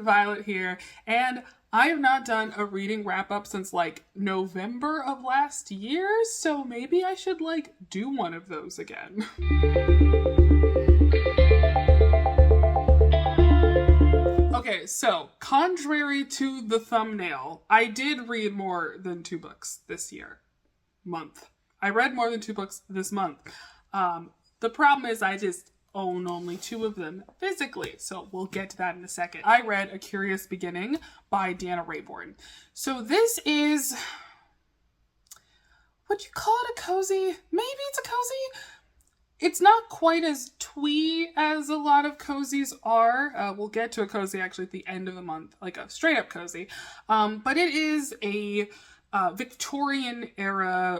Violet here, and I have not done a reading wrap-up since, like, November of last year, so maybe I should, like, do one of those again. Okay, so, contrary to the thumbnail, I did read more than 2 books this month. I read more than 2 books this month. The problem is I just own only 2 of them physically, so we'll get to that in a second. I read A Curious Beginning by Deanna Raybourne. So this is, would you call it a cozy? Maybe it's a cozy. It's not quite as twee as a lot of cozies are. We'll get to a cozy actually at the end of the month, like a straight up cozy. But it is a Victorian era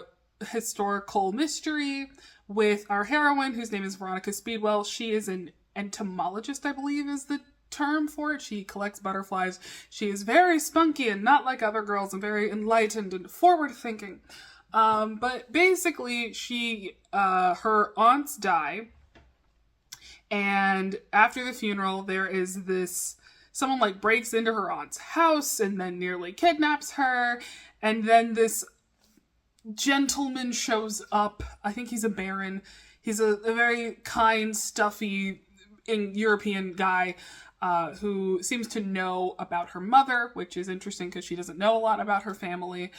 historical mystery with our heroine, whose name is Veronica Speedwell. She is an entomologist, I believe is the term for it. She collects butterflies. She is very spunky and not like other girls and very enlightened and forward-thinking. But basically, her aunts die, and after the funeral, there is someone like breaks into her aunt's house and then nearly kidnaps her, and then this gentleman shows up. I think he's a baron. He's a very kind, stuffy European guy who seems to know about her mother, which is interesting because she doesn't know a lot about her family.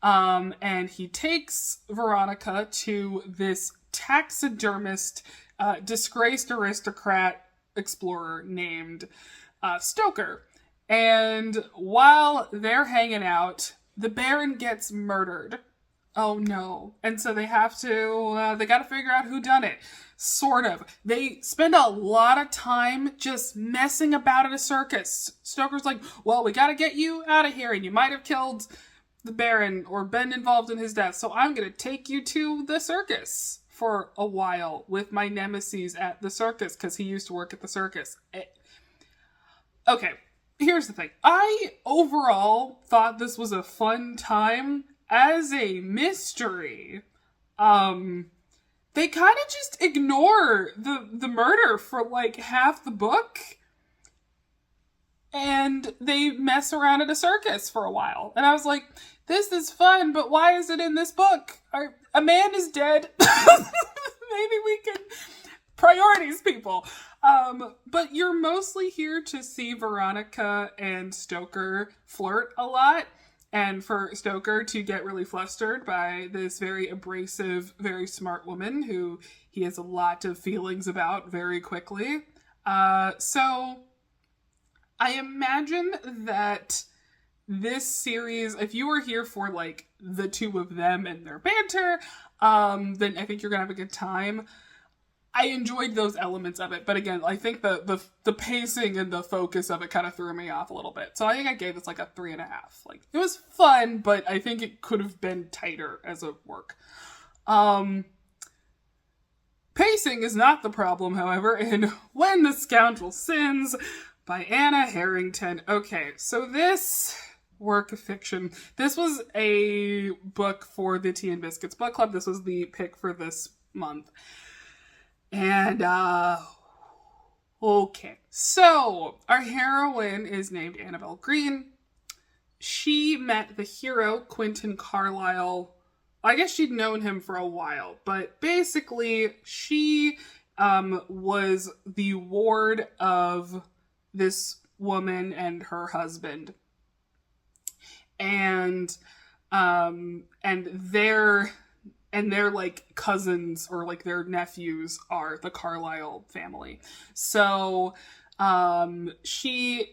And he takes Veronica to this taxidermist, disgraced aristocrat explorer named Stoker. And while they're hanging out, the Baron gets murdered. Oh no. And so they have to, they gotta figure out who done it. Sort of. They spend a lot of time just messing about at a circus. Stoker's like, well, we gotta get you out of here, and you might have killed the Baron or been involved in his death, so I'm gonna take you to the circus for a while with my nemesis at the circus, because he used to work at the circus. Okay, here's the thing. I overall thought this was a fun time. As a mystery, they kind of just ignore the murder for like half the book, and they mess around at a circus for a while. And I was like, this is fun, but why is it in this book? A man is dead. Maybe we can priorities, people. But you're mostly here to see Veronica and Stoker flirt a lot. And for Stoker to get really flustered by this very abrasive, very smart woman who he has a lot of feelings about very quickly. So I imagine that this series, if you were here for like the 2 of them and their banter, then I think you're gonna have a good time. I enjoyed those elements of it, but again, I think the pacing and the focus of it kind of threw me off a little bit. So I think I gave this like a 3.5. Like, it was fun, but I think it could have been tighter as a work. Pacing is not the problem, however, in When the Scoundrel Sins by Anna Harrington. Okay, so this work of fiction, this was a book for the Tea and Biscuits Book Club. This was the pick for this month. And, okay. So, our heroine is named Annabelle Green. She met the hero, Quentin Carlisle. I guess she'd known him for a while, but basically, she, was the ward of this woman and her husband. And their like cousins or like their nephews are the Carlisle family. So she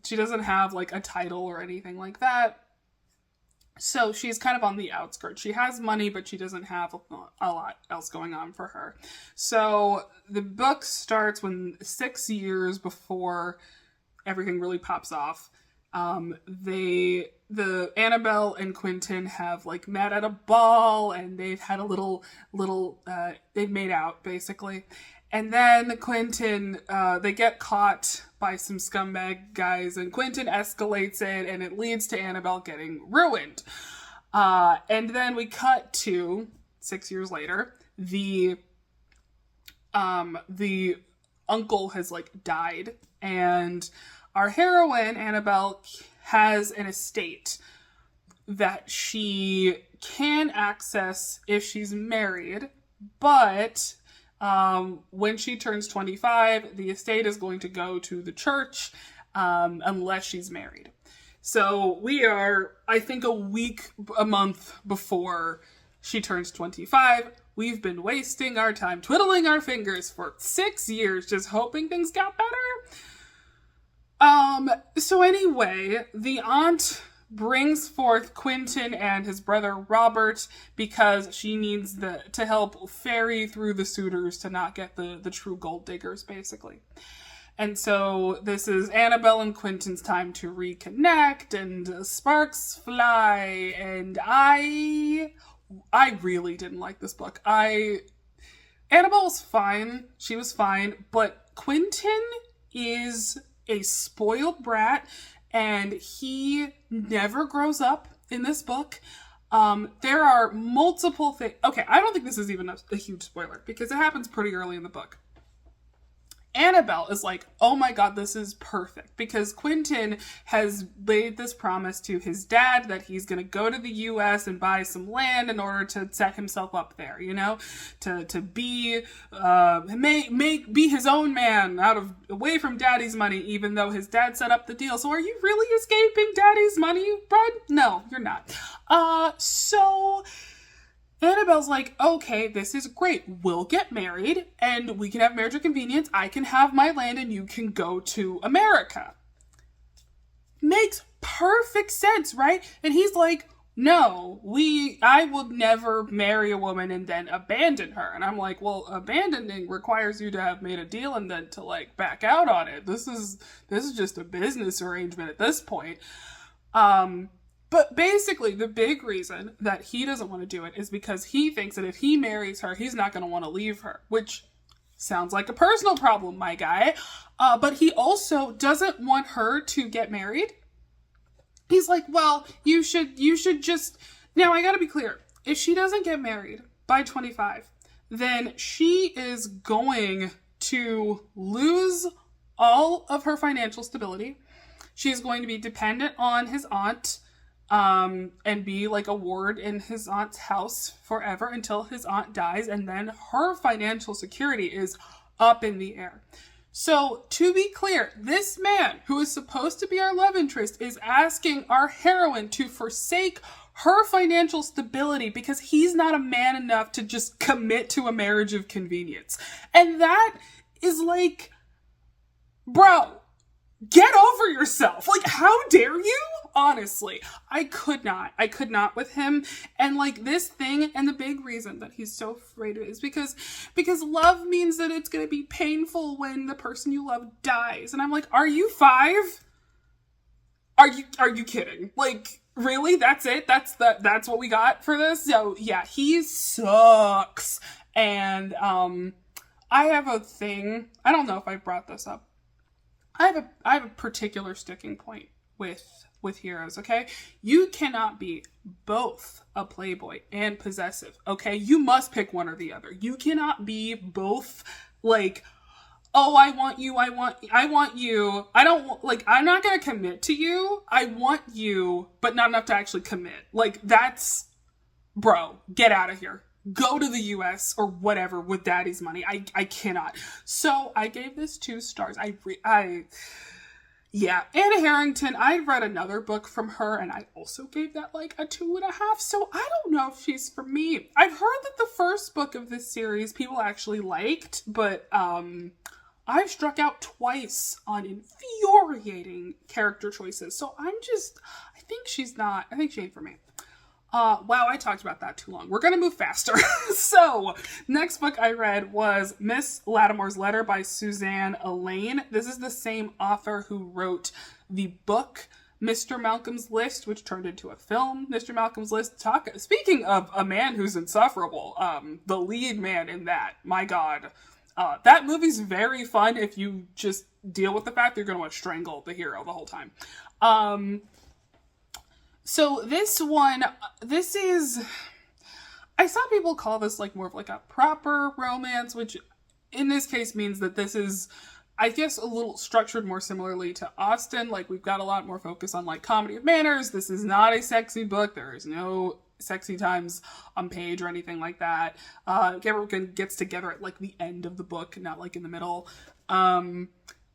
doesn't have like a title or anything like that. So she's kind of on the outskirts. She has money, but she doesn't have a lot else going on for her. So the book starts 6 years before everything really pops off. The Annabelle and Quentin have like met at a ball, and they've had a little they've made out basically. And then Quentin, they get caught by some scumbag guys, and Quentin escalates it, and it leads to Annabelle getting ruined. And then we cut to 6 years later, the uncle has like died, and our heroine Annabelle has an estate that she can access if she's married, but when she turns 25, the estate is going to go to the church unless she's married. So we are, I think, a month before she turns 25. We've been wasting our time twiddling our fingers for 6 years just hoping things got better. So anyway, the aunt brings forth Quentin and his brother Robert because she needs to help ferry through the suitors to not get the true gold diggers, basically. And so this is Annabelle and Quentin's time to reconnect, and sparks fly, and I really didn't like this book. Annabelle was fine. She was fine, but Quentin is a spoiled brat, and he never grows up in this book. There are multiple things. Okay, I don't think this is even a huge spoiler, because it happens pretty early in the book. Annabelle is like, oh my god, this is perfect, because Quentin has made this promise to his dad that he's going to go to the US and buy some land in order to set himself up there, you know, to be be his own man away from daddy's money, even though his dad set up the deal. So are you really escaping daddy's money, bud? No, you're not. So Annabelle's like, okay, this is great. We'll get married and we can have marriage of convenience. I can have my land and you can go to America. Makes perfect sense, right? And he's like, no, I would never marry a woman and then abandon her. And I'm like, well, abandoning requires you to have made a deal and then to like back out on it. This is just a business arrangement at this point. But basically, the big reason that he doesn't want to do it is because he thinks that if he marries her, he's not going to want to leave her, which sounds like a personal problem, my guy. But he also doesn't want her to get married. He's like, well, you should just... Now, I gotta be clear. If she doesn't get married by 25, then she is going to lose all of her financial stability. She's going to be dependent on his aunt, and be like a ward in his aunt's house forever until his aunt dies, and then her financial security is up in the air. So, to be clear, this man, who is supposed to be our love interest, is asking our heroine to forsake her financial stability because he's not a man enough to just commit to a marriage of convenience. And that is like, bro, get over yourself. Like, how dare you? Honestly, I could not with him. And like this thing, and the big reason that he's so afraid of it is because love means that it's going to be painful when the person you love dies. And I'm like, are you 5? Are you kidding? Like, really? That's it? That's what we got for this? So yeah, he sucks. And I have a thing. I don't know if I brought this up. I have a particular sticking point with heroes, okay? You cannot be both a playboy and possessive, okay? You must pick one or the other. You cannot be both like, oh, I want you. I don't, like, I'm not gonna commit to you. I want you, but not enough to actually commit. Like, that's, bro, get out of here. Go to the US or whatever with daddy's money. I cannot. So I gave this 2 stars. Yeah, Anna Harrington, I read another book from her and I also gave that like a 2.5. So I don't know if she's for me. I've heard that the first book of this series people actually liked, but I've struck out twice on infuriating character choices. So I think she ain't for me. Wow, I talked about that too long. We're gonna move faster. So, next book I read was Miss Lattimore's Letter by Suzanne Allain. This is the same author who wrote the book Mr. Malcolm's List, which turned into a film. Mr. Malcolm's List. Speaking of a man who's insufferable, the lead man in that, my god. That movie's very fun if you just deal with the fact that you're gonna want to strangle the hero the whole time. So this one, I saw people call this like more of like a proper romance, which in this case means that this is, I guess, a little structured more similarly to Austen. Like, we've got a lot more focus on, like, comedy of manners. This is not a sexy book. There is no sexy times on page or anything like that. Everyone gets together at, like, the end of the book, not, like, in the middle.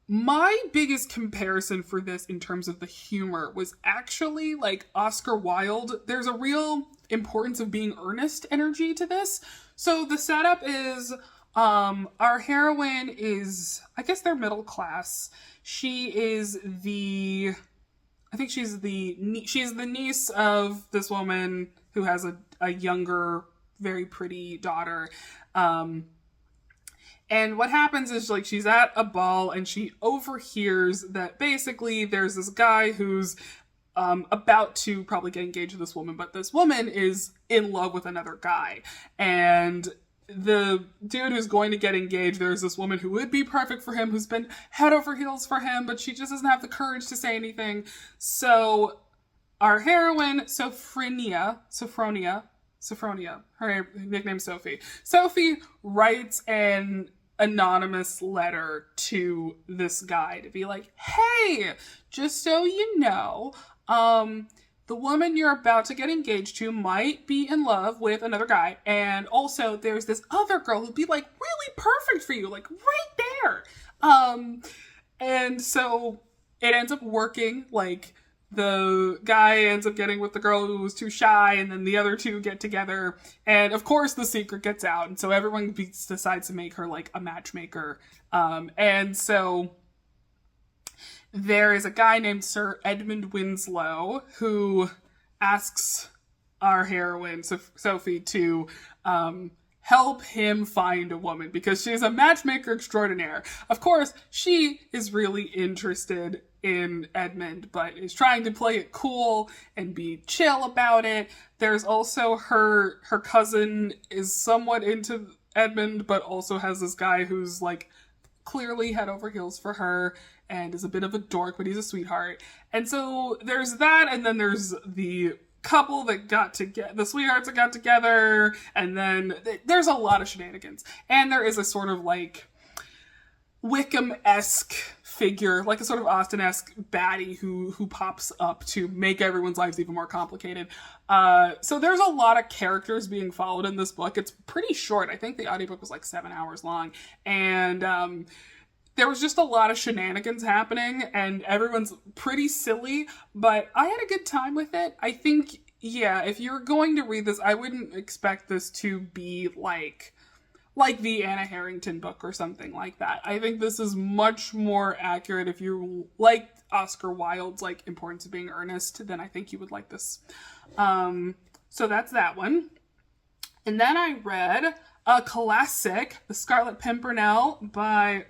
My biggest comparison for this in terms of the humor was actually, like, Oscar Wilde. There's a real importance of being earnest energy to this. So the setup is, our heroine is, I guess they're middle class. She is I think she's the niece of this woman who has a younger, very pretty daughter. And what happens is, like, she's at a ball and she overhears that basically there's this guy who's about to probably get engaged with this woman, but this woman is in love with another guy. And the dude who's going to get engaged, there's this woman who would be perfect for him, who's been head over heels for him, but she just doesn't have the courage to say anything. So our heroine, Sophronia, her nickname's Sophie. Sophie writes an anonymous letter to this guy to be like, hey, just so you know, the woman you're about to get engaged to might be in love with another guy. And also there's this other girl who'd be, like, really perfect for you, like, right there. And so it ends up working. Like, the guy ends up getting with the girl who was too shy, and then the other two get together. And of course the secret gets out. And so everyone decides to make her, like, a matchmaker. And so there is a guy named Sir Edmund Winslow who asks our heroine, Sophie, to help him find a woman because she's a matchmaker extraordinaire. Of course, she is really interested in Edmund, but is trying to play it cool and be chill about it. There's also her cousin is somewhat into Edmund, but also has this guy who's, like, clearly head over heels for her and is a bit of a dork, but he's a sweetheart. And so there's that, and then there's the couple that got together, the sweethearts that got together, and then there's a lot of shenanigans. And there is a sort of, like, Wickham-esque figure, like a sort of Austen-esque baddie who pops up to make everyone's lives even more complicated. So there's a lot of characters being followed in this book. It's pretty short. I think the audiobook was like 7 hours long. And there was just a lot of shenanigans happening, and everyone's pretty silly, but I had a good time with it. I think, yeah, if you're going to read this, I wouldn't expect this to be like the Anna Harrington book or something like that. I think this is much more accurate. If you like Oscar Wilde's, like, importance of being earnest, then I think you would like this. So that's that one. And then I read a classic, The Scarlet Pimpernel by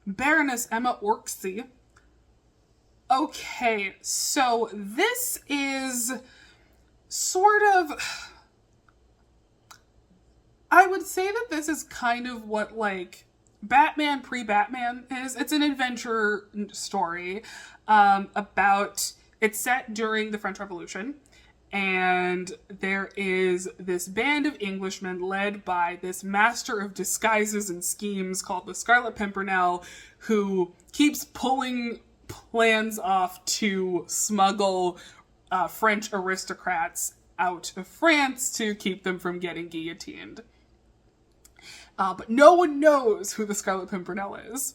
Baroness Emma Orczy. Okay, so this is sort of, I would say that this is kind of what, like, Batman pre-Batman is. It's an adventure story it's set during the French Revolution, and there is this band of Englishmen led by this master of disguises and schemes called the Scarlet Pimpernel, who keeps pulling plans off to smuggle French aristocrats out of France to keep them from getting guillotined. But no one knows who the Scarlet Pimpernel is.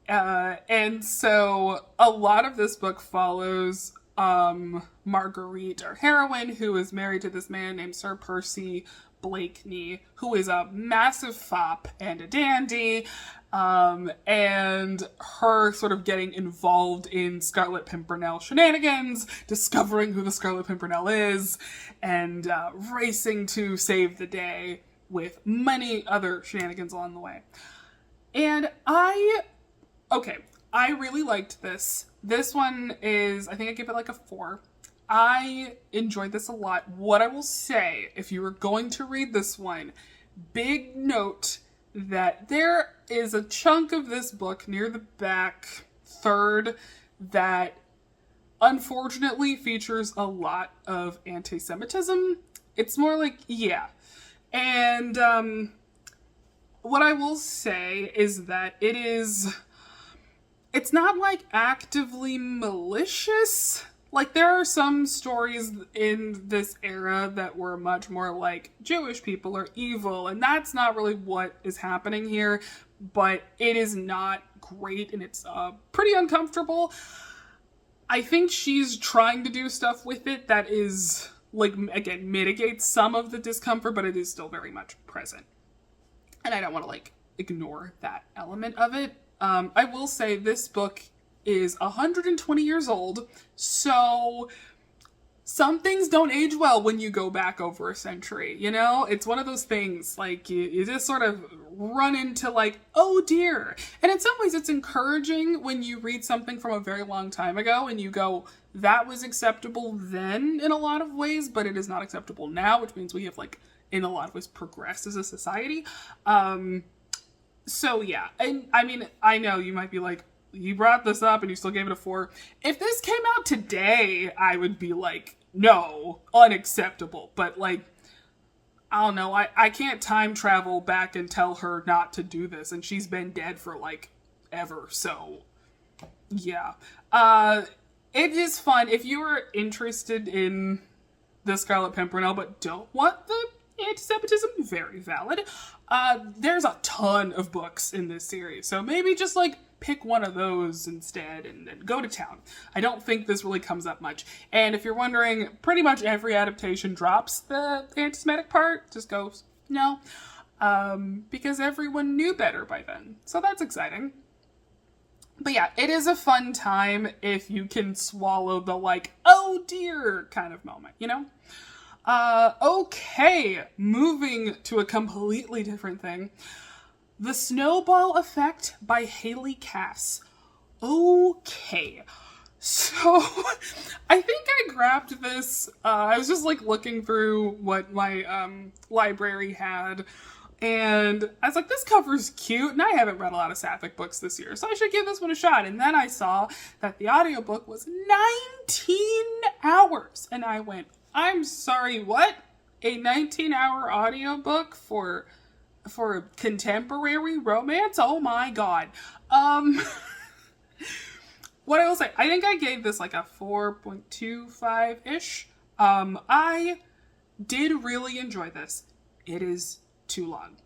And so a lot of this book follows Marguerite, our heroine, who is married to this man named Sir Percy Blakeney, who is a massive fop and a dandy, and her sort of getting involved in Scarlet Pimpernel shenanigans, discovering who the Scarlet Pimpernel is, and racing to save the day with many other shenanigans along the way. And I really liked this. This one is, I think I give it like a 4. I enjoyed this a lot. What I will say, if you were going to read this one, big note that there is a chunk of this book near the back third that unfortunately features a lot of anti-Semitism. It's more like, yeah. And what I will say is that it's not like actively malicious. Like, there are some stories in this era that were much more like Jewish people are evil, and that's not really what is happening here, but it is not great, and it's pretty uncomfortable. I think she's trying to do stuff with it that is, like, again, mitigates some of the discomfort, but it is still very much present. And I don't want to, like, ignore that element of it. I will say this book is 120 years old, so some things don't age well when you go back over a century, you know? It's one of those things, like, you just sort of run into, like, oh dear. And in some ways it's encouraging when you read something from a very long time ago and you go, that was acceptable then in a lot of ways, but it is not acceptable now, which means we have, like, in a lot of ways progressed as a society. So yeah, and I mean, I know you might be like, you brought this up and you still gave it a 4. If this came out today, I would be like, no, unacceptable. But, like, I don't know, I can't time travel back and tell her not to do this, and she's been dead for, like, ever, so yeah. It is fun. If you are interested in the Scarlet Pimpernel but don't want the anti-Semitism, very valid. There's a ton of books in this series, so maybe just, like, pick one of those instead and then go to town. I don't think this really comes up much. And if you're wondering, pretty much every adaptation drops the anti-Semitic part, just goes, no. Because everyone knew better by then. So that's exciting. But yeah, it is a fun time if you can swallow the, like, oh dear kind of moment, you know? Okay, moving to a completely different thing. The Snowball Effect by Haley Cass. Okay, so I think I grabbed this, I was just, like, looking through what my library had, and I was like, this cover's cute, and I haven't read a lot of Sapphic books this year, so I should give this one a shot. And then I saw that the audiobook was 19 hours, and I went, I'm sorry, what? A 19-hour audiobook for contemporary romance? Oh my god. What I will say, I think I gave this like a 4.25-ish. I did really enjoy this. It is too long.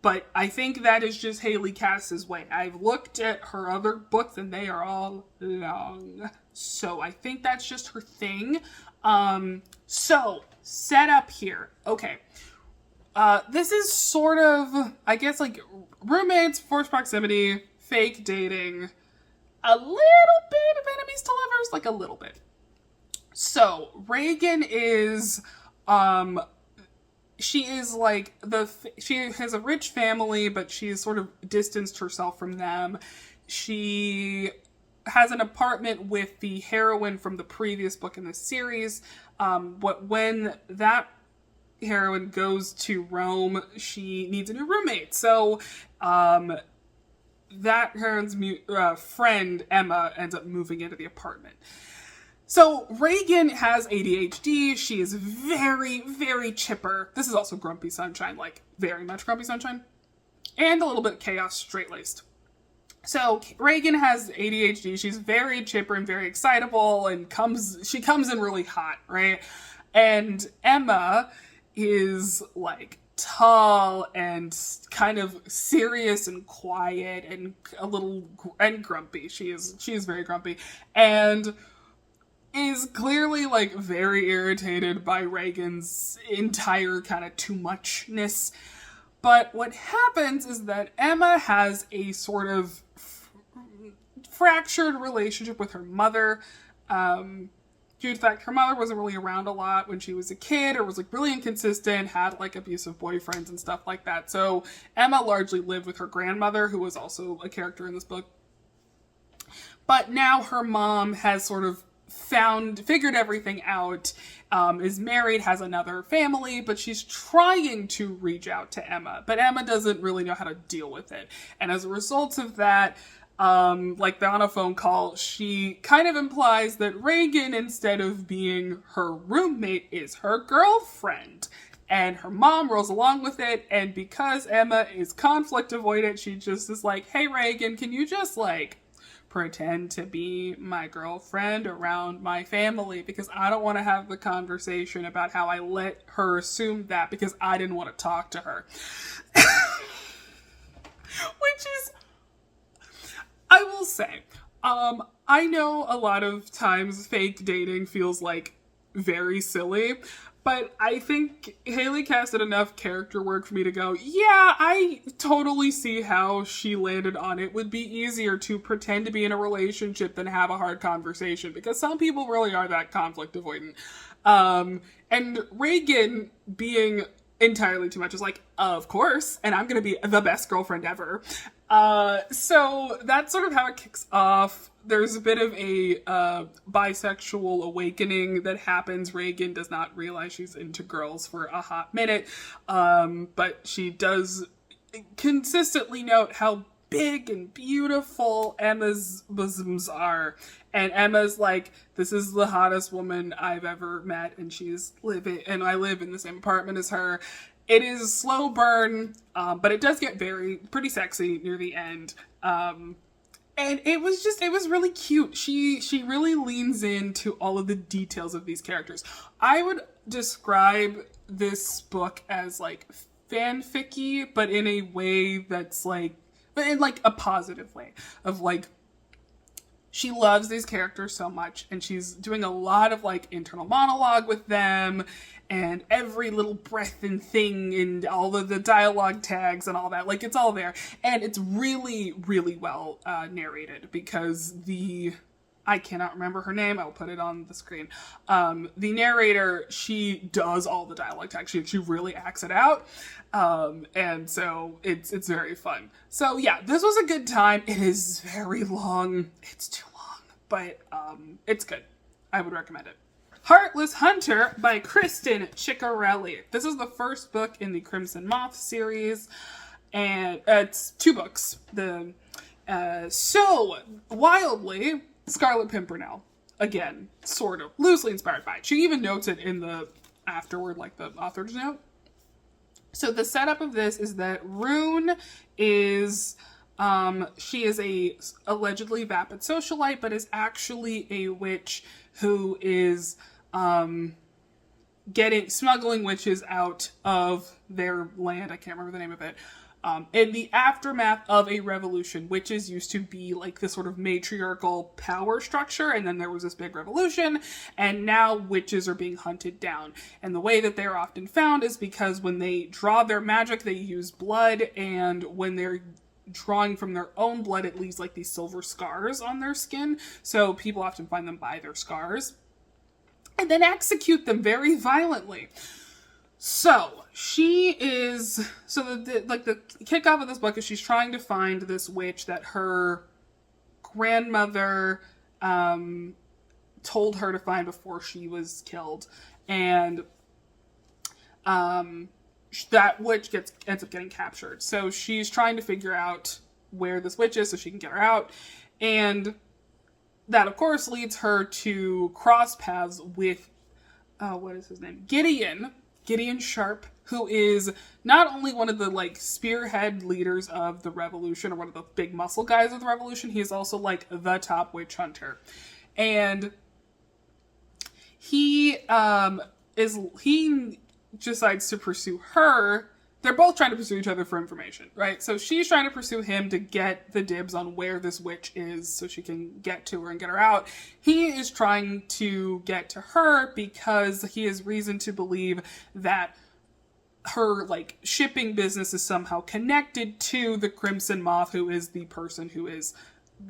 But I think that is just Haley Cass's way. I've looked at her other books and they are all long. So I think that's just her thing. So, set up here. Okay. This is sort of, I guess, like, roommates, forced proximity, fake dating, a little bit of enemies to lovers, like a little bit. So, Reagan is, she is like, she has a rich family, but she's sort of distanced herself from them. She has an apartment with the heroine from the previous book in the series. When that heroine goes to Rome, she needs a new roommate. So, that heroine's friend, Emma, ends up moving into the apartment. So, Reagan has ADHD. She is very, very chipper. This is also Grumpy Sunshine, like, very much Grumpy Sunshine. And a little bit chaos, straight-laced. So, Reagan has ADHD. She's very chipper and very excitable, and she comes in really hot, right? And Emma is, like, tall and kind of serious and quiet and and grumpy. She is very grumpy and is clearly, like, very irritated by Reagan's entire kind of too muchness. But what happens is that Emma has a sort of fractured relationship with her mother. Due to the fact her mother wasn't really around a lot when she was a kid, or was, like, really inconsistent, had, like, abusive boyfriends and stuff like that. So Emma largely lived with her grandmother, who was also a character in this book. But now her mom has sort of figured everything out, is married, has another family, but she's trying to reach out to Emma. But Emma doesn't really know how to deal with it. And as a result of that, like, on a phone call, she kind of implies that Reagan, instead of being her roommate, is her girlfriend. and her mom rolls along with it, and because Emma is conflict avoidant, she just is like, hey Reagan, can you just like pretend to be my girlfriend around my family, because I don't want to have the conversation about how I let her assume that because I didn't want to talk to her. Which is, I will say, I know a lot of times fake dating feels like very silly, but I think Haley casted enough character work for me to go, yeah, I totally see how she landed on it. It would be easier to pretend to be in a relationship than have a hard conversation, because some people really are that conflict avoidant. And Reagan being entirely too much is like, of course, and I'm gonna be the best girlfriend ever. So that's sort of how it kicks off. There's a bit of a bisexual awakening that happens. Reagan does not realize she's into girls for a hot minute, but she does consistently note how big and beautiful Emma's bosoms are. And Emma's like, this is the hottest woman I've ever met, and I live in the same apartment as her. It is slow burn, but it does get pretty sexy near the end. And it was really cute. She really leans into all of the details of these characters. I would describe this book as like fanficky, but in a way that's like, but in like a positive way of like, she loves these characters so much, and she's doing a lot of like internal monologue with them, and every little breath and thing and all of the dialogue tags and all that, like it's all there. And it's really, really well narrated, because I cannot remember her name, I'll put it on the screen. The narrator, she does all the dialogue tags, she really acts it out. And so it's very fun. So yeah, this was a good time. It is very long. It's too long, but it's good. I would recommend it. Heartless Hunter by Kristen Ciccarelli. This is the first book in the Crimson Moth series, and it's 2 books. So wildly, Scarlet Pimpernel. Again, sort of loosely inspired by it. She even notes it in the afterword, like the author's note. So the setup of this is that Rune is, she is a allegedly vapid socialite, but is actually a witch who is smuggling witches out of their land. I can't remember the name of it. In the aftermath of a revolution, witches used to be like this sort of matriarchal power structure, and then there was this big revolution, and now witches are being hunted down. And the way that they're often found is because when they draw their magic, they use blood, and when they're drawing from their own blood, it leaves like these silver scars on their skin. So people often find them by their scars, and then execute them very violently. So the kickoff of this book is she's trying to find this witch that her grandmother told her to find before she was killed, and that witch ends up getting captured. So she's trying to figure out where this witch is so she can get her out, and that of course leads her to cross paths with what is his name? Gideon Sharp, who is not only one of the like spearhead leaders of the revolution, or one of the big muscle guys of the revolution, he is also like the top witch hunter. And he decides to pursue her. They're both trying to pursue each other for information, right? So she's trying to pursue him to get the dibs on where this witch is so she can get to her and get her out. He is trying to get to her because he has reason to believe that her like shipping business is somehow connected to the Crimson Moth, who is the person who is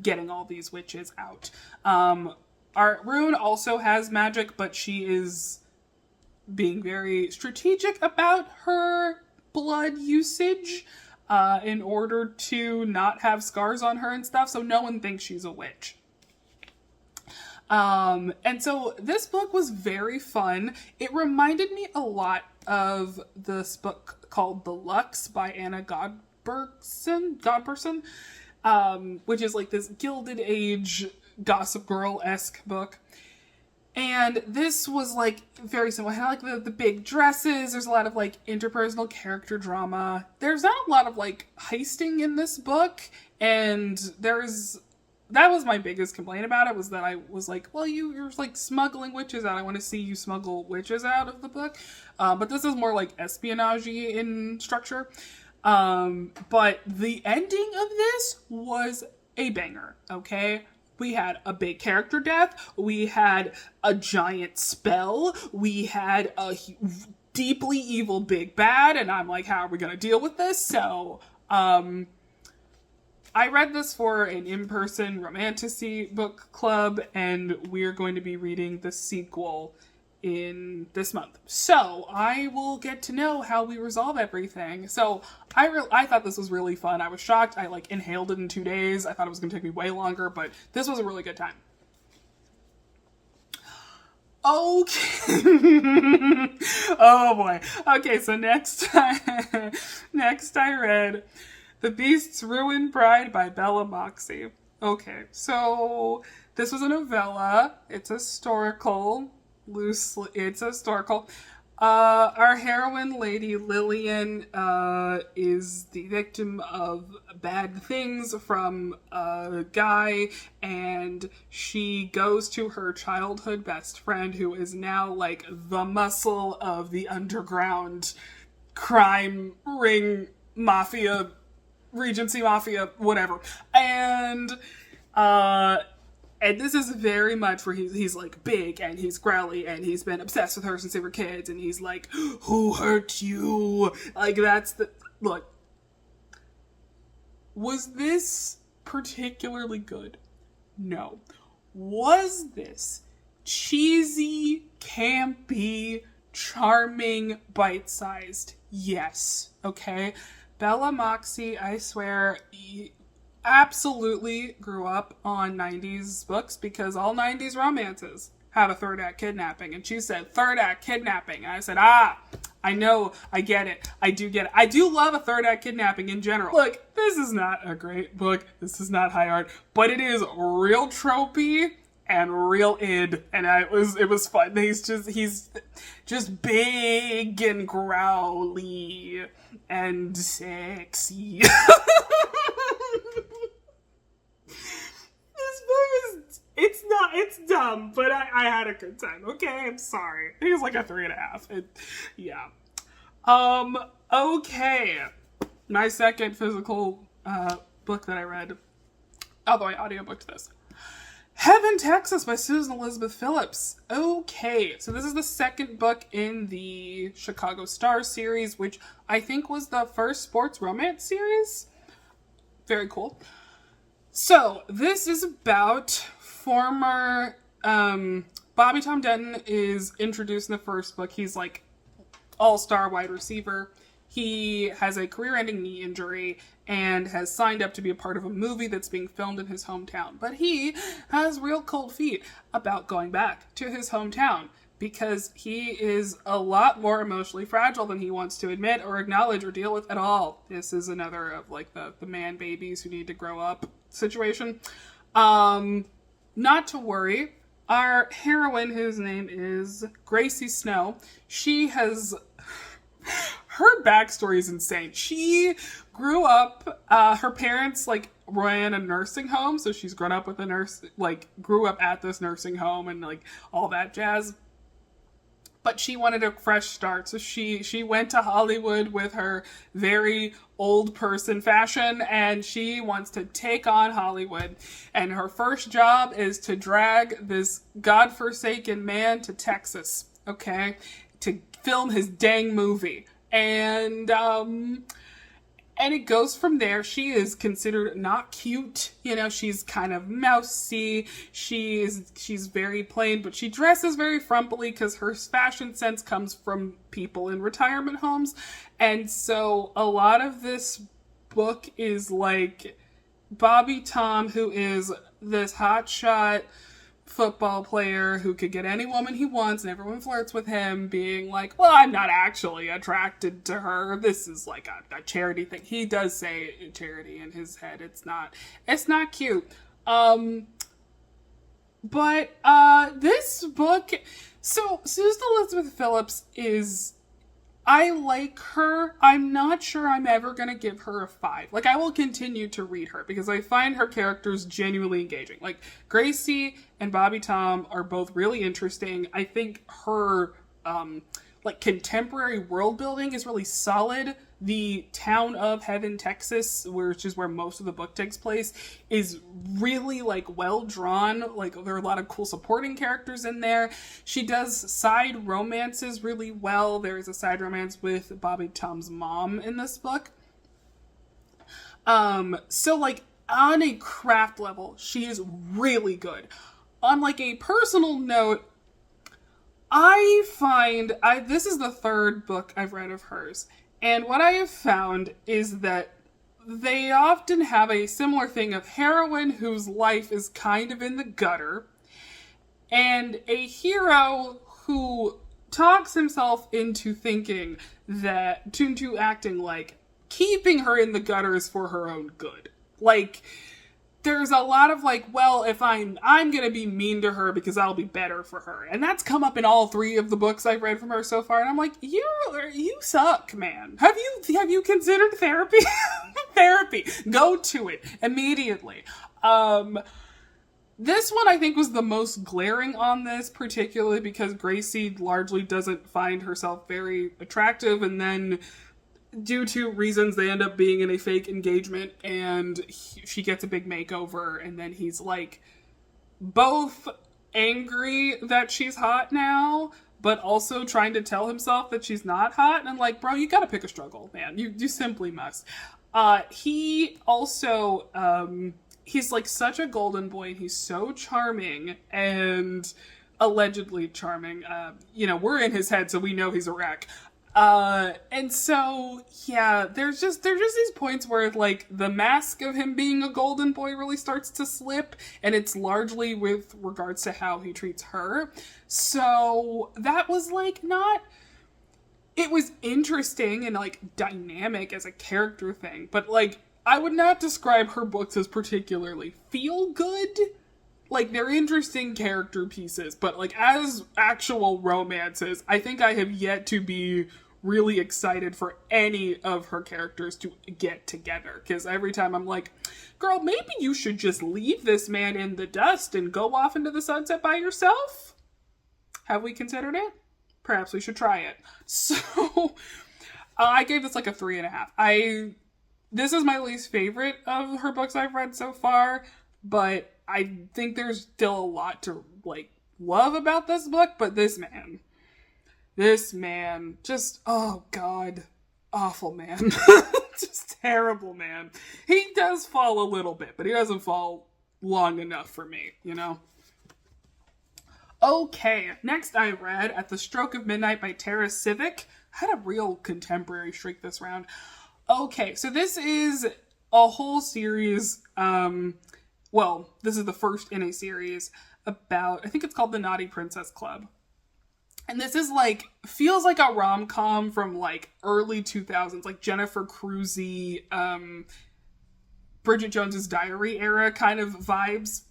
getting all these witches out. Rune also has magic, but she is being very strategic about her blood usage in order to not have scars on her and stuff, so no one thinks she's a witch. And so this book was very fun. It reminded me a lot of this book called The Lux by Anna Godperson, which is like this Gilded Age Gossip Girl-esque book. And this was, like, very similar. It had, like, the big dresses. There's a lot of, like, interpersonal character drama. There's not a lot of, like, heisting in this book. And that was my biggest complaint about it, was that I was like, well, you're, like, smuggling witches out. I want to see you smuggle witches out of the book. But this is more, like, espionage-y in structure. But the ending of this was a banger, okay? We had a big character death. We had a giant spell. We had a deeply evil big bad. And I'm like, how are we going to deal with this? So, I read this for an in-person romantasy book club. And we're going to be reading the sequel in this month. So I will get to know how we resolve everything. So I thought this was really fun. I was shocked. I like inhaled it in 2 days. I thought it was going to take me way longer, but this was a really good time. Okay. Oh boy. Okay, so next I read The Beast's Ruined Bride by Bella Moxie. Okay, so this was a novella. It's historical. It's historical. Our heroine, Lady Lillian, is the victim of bad things from a guy, and she goes to her childhood best friend, who is now, like, the muscle of the underground crime ring mafia, Regency mafia, whatever. And this is very much where he's like big and he's growly and he's been obsessed with her since they were kids, and he's like, who hurt you? Like, that's the... Look. Was this particularly good? No. Was this cheesy, campy, charming, bite-sized? Yes. Okay? Bella Moxie, I swear... absolutely grew up on 90s books, because all 90s romances had a third act kidnapping, and she said third act kidnapping, and I said, I know, I get it, I do get it. I do love a third act kidnapping in general. Look, this is not a great book, this is not high art, but it is real tropey and real id, and it was fun. He's just big and growly and sexy. It's dumb, but I had a good time, okay? I'm sorry. I think it's like a 3.5. Yeah. Okay. My second physical book that I read, although I audiobooked this. Heaven, Texas by Susan Elizabeth Phillips. Okay, so this is the second book in the Chicago Star series, which I think was the first sports romance series. Very cool. So, this is about former, Bobby Tom Denton is introduced in the first book. He's like all-star wide receiver. He has a career-ending knee injury and has signed up to be a part of a movie that's being filmed in his hometown. But he has real cold feet about going back to his hometown, because he is a lot more emotionally fragile than he wants to admit or acknowledge or deal with at all. This is another of like the man babies who need to grow up situation. Not to worry. Our heroine, whose name is Gracie Snow, she has... her backstory is insane. She grew up, her parents, like, ran a nursing home, so she's grown up with a nurse, like, grew up at this nursing home and, like, all that jazz. But she wanted a fresh start, so she went to Hollywood with her very old person fashion, and she wants to take on Hollywood. And her first job is to drag this godforsaken man to Texas, okay, to film his dang movie. And it goes from there. She is considered not cute. You know, she's kind of mousy. She's very plain, but she dresses very frumpily because her fashion sense comes from people in retirement homes. And so a lot of this book is like Bobby Tom, who is this hotshot football player who could get any woman he wants and everyone flirts with him, being like, well, I'm not actually attracted to her. This is like a charity thing. He does say charity in his head. It's not cute. But this book, so Susan Elizabeth Phillips is, I like her. I'm not sure I'm ever going to give her a 5. Like, I will continue to read her because I find her characters genuinely engaging. Like, Gracie and Bobby Tom are both really interesting. I think her, like, contemporary world building is really solid. The town of Heaven, Texas, which is where most of the book takes place, is really, like, well drawn. Like, there are a lot of cool supporting characters in there. She does side romances really well. There is a side romance with Bobby Tom's mom in this book. So, like, on a craft level, she is really good. On, like, a personal note, I find, this is the 3rd book I've read of hers. And what I have found is that they often have a similar thing of heroine whose life is kind of in the gutter, and a hero who talks himself into thinking that, into acting like keeping her in the gutter is for her own good. Like, there's a lot of like, well, if I'm gonna be mean to her because I'll be better for her. And that's come up in all 3 of the books I've read from her so far. And I'm like, you suck, man. Have you considered therapy? Therapy. Go to it immediately. This one I think was the most glaring on this, particularly because Gracie largely doesn't find herself very attractive, and then due to reasons, they end up being in a fake engagement, and she gets a big makeover, and then he's, like, both angry that she's hot now, but also trying to tell himself that she's not hot, and I'm like, bro, you gotta pick a struggle, man. You simply must. He also, he's, like, such a golden boy, and he's so charming, and allegedly charming. We're in his head, so we know he's a wreck. And so, yeah, there's just these points where, like, the mask of him being a golden boy really starts to slip, and it's largely with regards to how he treats her. So, that was, like, it was interesting and, like, dynamic as a character thing, but, like, I would not describe her books as particularly feel-good. Like, they're interesting character pieces, but, like, as actual romances, I think I have yet to be really excited for any of her characters to get together. Because every time I'm like, girl, maybe you should just leave this man in the dust and go off into the sunset by yourself? Have we considered it? Perhaps we should try it. So, I gave this, like, a 3.5. This is my least favorite of her books I've read so far, but I think there's still a lot to, like, love about this book, but this man, just, oh god, awful man. Just terrible man. He does fall a little bit, but he doesn't fall long enough for me, you know? Okay, next I read At the Stroke of Midnight by Tara Sivec. Had a real contemporary streak this round. Okay, so this is a whole series, this is the first in a series about, I think it's called The Naughty Princess Club. And this is, like, feels like a rom-com from, like, early 2000s, like Jennifer Cruisey, Bridget Jones's Diary era kind of vibes.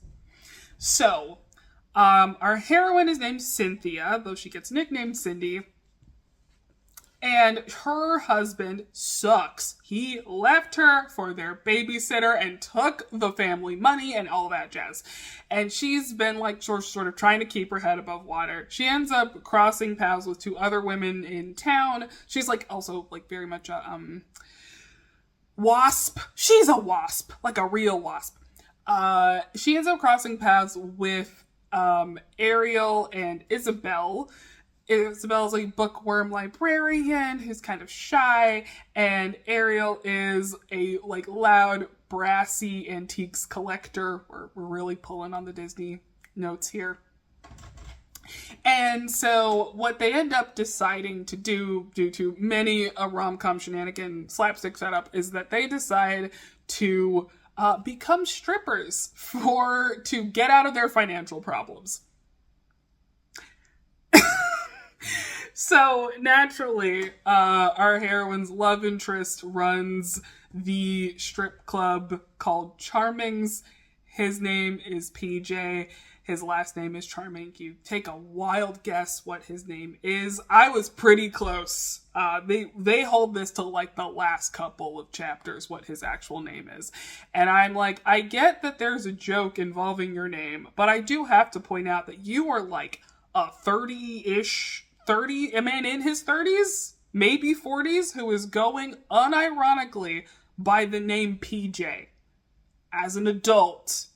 So, our heroine is named Cynthia, though she gets nicknamed Cindy. And her husband sucks. He left her for their babysitter and took the family money and all that jazz. And she's been, like, sort of trying to keep her head above water. She ends up crossing paths with 2 other women in town. She's, like, also, like, very much a, wasp. She's a wasp. Like a real wasp. She ends up crossing paths with, Ariel and Isabel. Isabel's a bookworm librarian who's kind of shy, and Ariel is a, like, loud, brassy antiques collector. We're really pulling on the Disney notes here. And so what they end up deciding to do, due to many a rom-com shenanigan slapstick setup, is that they decide to become strippers to get out of their financial problems. So, naturally, our heroine's love interest runs the strip club called Charming's. His name is PJ. His last name is Charming. You take a wild guess what his name is. I was pretty close. They hold this to like the last couple of chapters what his actual name is. And I'm like, I get that there's a joke involving your name, but I do have to point out that you are like a 30, a man in his 30s, maybe 40s, who is going unironically by the name PJ. As an adult,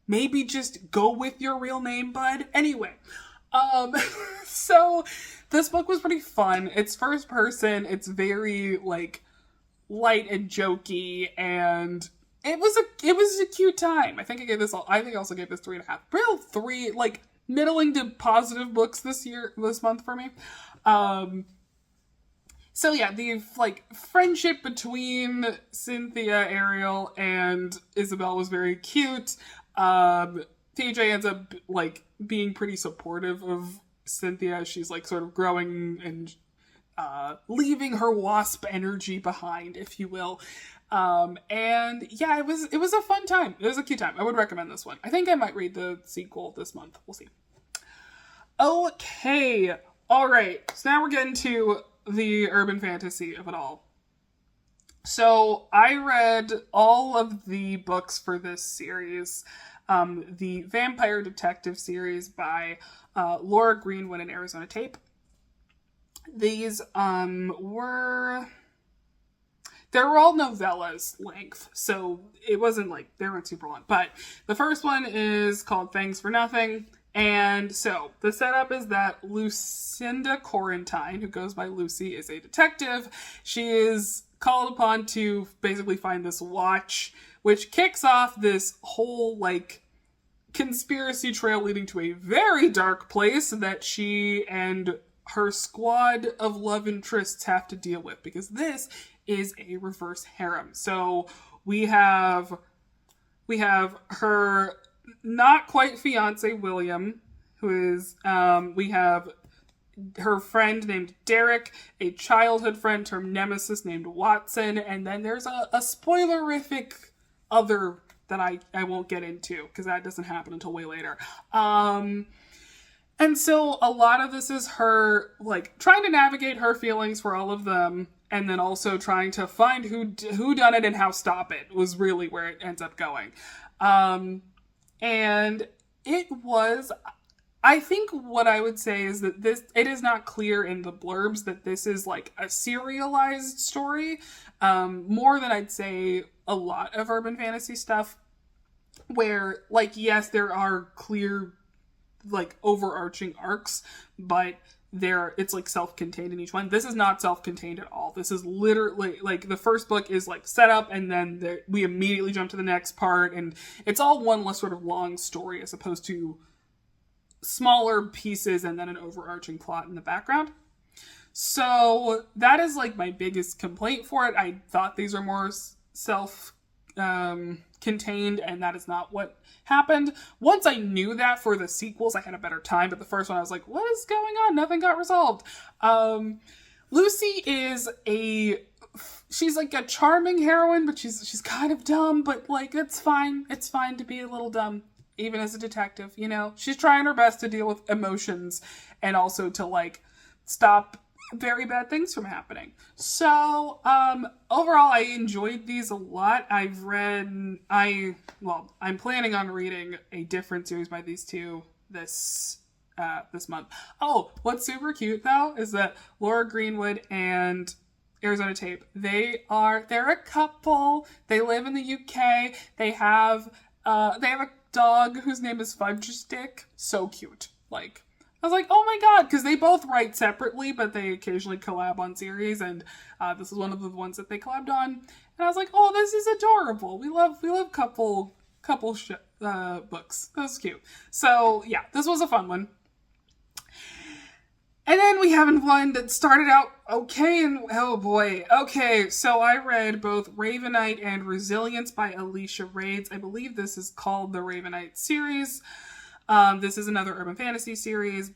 maybe just go with your real name, bud. Anyway, so this book was pretty fun. It's first person. It's very like light and jokey, and it was a cute time. I think I also gave this 3.5. Real 3 like middling to positive books this month for me. So yeah, the like friendship between Cynthia, Ariel, and Isabel was very cute. PJ ends up like being pretty supportive of Cynthia. She's like sort of growing and leaving her wasp energy behind, if you will. And yeah, it was a fun time. It was a cute time. I would recommend this one. I think I might read the sequel this month. We'll see. Okay. All right. So now we're getting to the urban fantasy of it all. So I read all of the books for this series, the Vampire Detective series by Laura Greenwood and Arizona Tape. These they were all novellas length, so it wasn't like they weren't super long. But the first one is called Fangs for Nothing. And so the setup is that Lucinda Corentine, who goes by Lucy, is a detective. She is called upon to basically find this watch, which kicks off this whole like conspiracy trail leading to a very dark place that she and her squad of love interests have to deal with, because this is a reverse harem. So we have her not quite fiance William, who is we have her friend named Derek, a childhood friend turned nemesis named Watson, and then there's a spoilerific other that I won't get into because that doesn't happen until way later. And so a lot of this is her like trying to navigate her feelings for all of them, and then also trying to find who done it and how stop it was really where it ends up going. And it was, I think what I would say is that it is not clear in the blurbs that this is like a serialized story, more than I'd say a lot of urban fantasy stuff, where like, yes, there are clear like overarching arcs, but it's like self-contained in each one. This is not self-contained at all. This is literally like the first book is like set up, and then we immediately jump to the next part, and it's all one less sort of long story as opposed to smaller pieces and then an overarching plot in the background. So that is like my biggest complaint for it. I thought these are more contained, and that is not what happened. Once I knew that for the sequels, I had a better time, but the first one I was like, what is going on? Nothing got resolved. Lucy is she's like a charming heroine, but she's kind of dumb, but like it's fine to be a little dumb even as a detective, you know. She's trying her best to deal with emotions and also to like stop very bad things from happening. So, overall, I enjoyed these a lot. I'm planning on reading a different series by these two this month. Oh, what's super cute though is that Laura Greenwood and Arizona Tape, they're a couple. They live in the UK. They have a dog whose name is Fudge Stick. So cute. Like, I was like, oh my god, because they both write separately, but they occasionally collab on series, and this is one of the ones that they collabed on. And I was like, oh, this is adorable. We love couple books. That was cute. So yeah, this was a fun one. And then we have one that started out okay, and oh boy. Okay, so I read both Ravenite and Resilience by Alicia Rades. I believe this is called the Ravenite series. This is another urban fantasy series.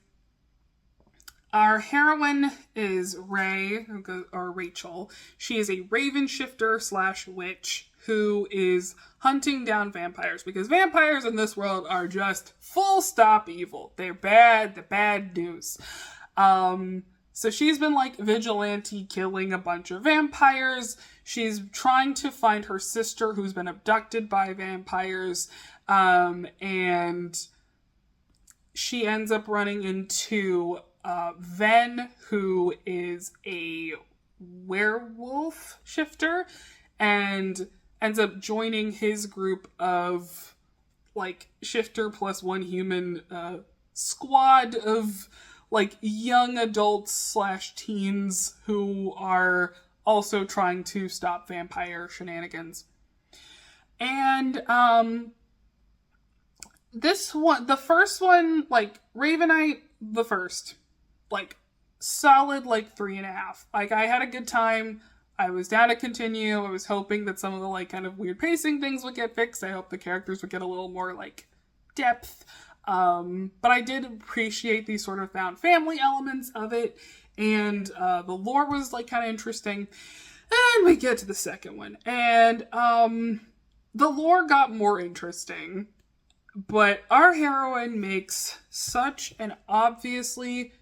Our heroine is Rachel. She is a raven shifter / witch. who is hunting down vampires, because vampires in this world are just full stop evil. They're bad, the bad news. So she's been like vigilante killing a bunch of vampires. She's trying to find her sister who's been abducted by vampires. And she ends up running into Ven, who is a werewolf shifter, and ends up joining his group of like shifter plus one human squad of like young adults / teens who are also trying to stop vampire shenanigans. And this one, the first one, like Ravenite, the first, like solid like 3.5. Like I had a good time. I was down to continue. I was hoping that some of the like kind of weird pacing things would get fixed. I hope the characters would get a little more like depth. But I did appreciate these sort of found family elements of it, and the lore was like kind of interesting. And we get to the second one, and the lore got more interesting, but our heroine makes such an obviously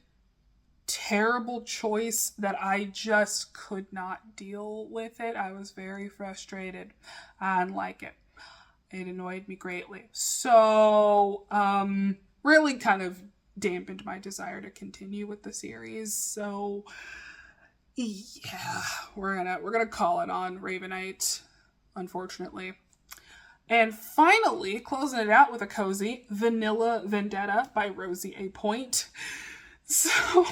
terrible choice that I just could not deal with it. I was very frustrated. I didn't like it. It annoyed me greatly. So, really kind of dampened my desire to continue with the series. So, yeah, we're gonna call it on Ravenite, unfortunately. And finally, closing it out with a cozy, Vanilla Vendetta by Rosie A. Point. So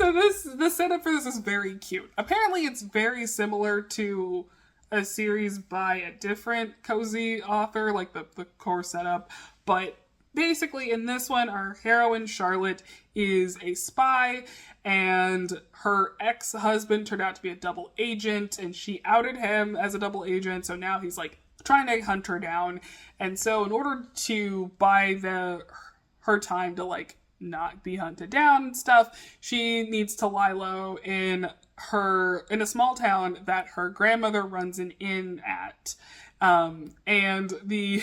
the setup for this is very cute. Apparently, it's very similar to a series by a different cozy author, like the core setup. But basically, in this one, our heroine, Charlotte, is a spy, and her ex-husband turned out to be a double agent, and she outed him as a double agent, so now he's, like, trying to hunt her down. And so in order to buy her time to, like, not be hunted down and stuff, she needs to lie low in a small town that her grandmother runs an inn at. And the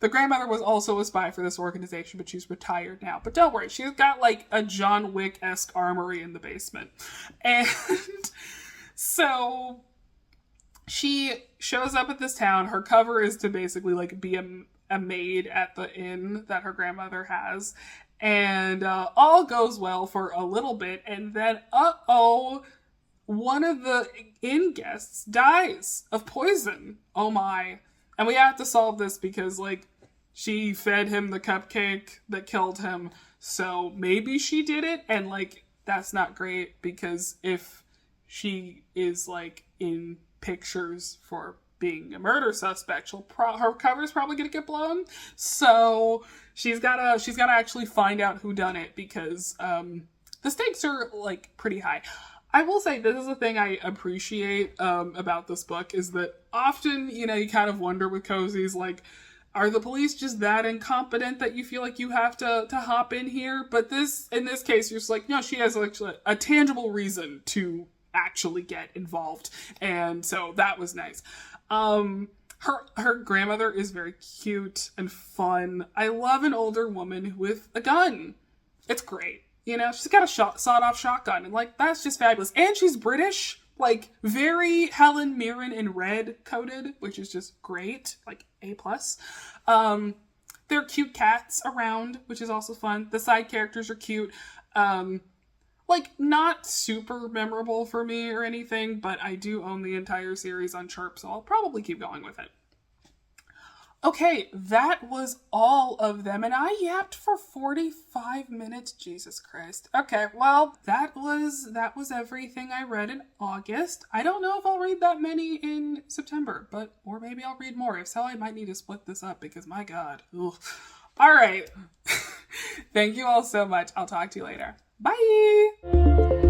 grandmother was also a spy for this organization, but she's retired now. But don't worry, she's got like a John Wick-esque armory in the basement. And so she shows up at this town. Her cover is to basically like be a maid at the inn that her grandmother has. And all goes well for a little bit, and then, one of the inn guests dies of poison. Oh my. And we have to solve this because, like, she fed him the cupcake that killed him, so maybe she did it, and, like, that's not great, because if she is, like, in pictures for being a murder suspect, her cover's probably gonna get blown. So she's gotta actually find out who done it, because the stakes are like pretty high. I will say this is the thing I appreciate about this book, is that often, you know, you kind of wonder with cozies, like, are the police just that incompetent that you feel like you have to hop in here? But in this case, you're just like, no, she has actually a tangible reason to actually get involved, and so that was nice. Her grandmother is very cute and fun. I love an older woman with a gun. It's great. You know, she's got a sawed-off shotgun, and, like, that's just fabulous. And she's British, like, very Helen Mirren in red coded, which is just great, like, A+. There are cute cats around, which is also fun. The side characters are cute. Like, not super memorable for me or anything, but I do own the entire series on Sharp, so I'll probably keep going with it. Okay, that was all of them, and I yapped for 45 minutes. Jesus Christ. Okay, well, that was everything I read in August. I don't know if I'll read that many in September, or maybe I'll read more. If so, I might need to split this up, because my God. Ugh. All right. Thank you all so much. I'll talk to you later. Bye!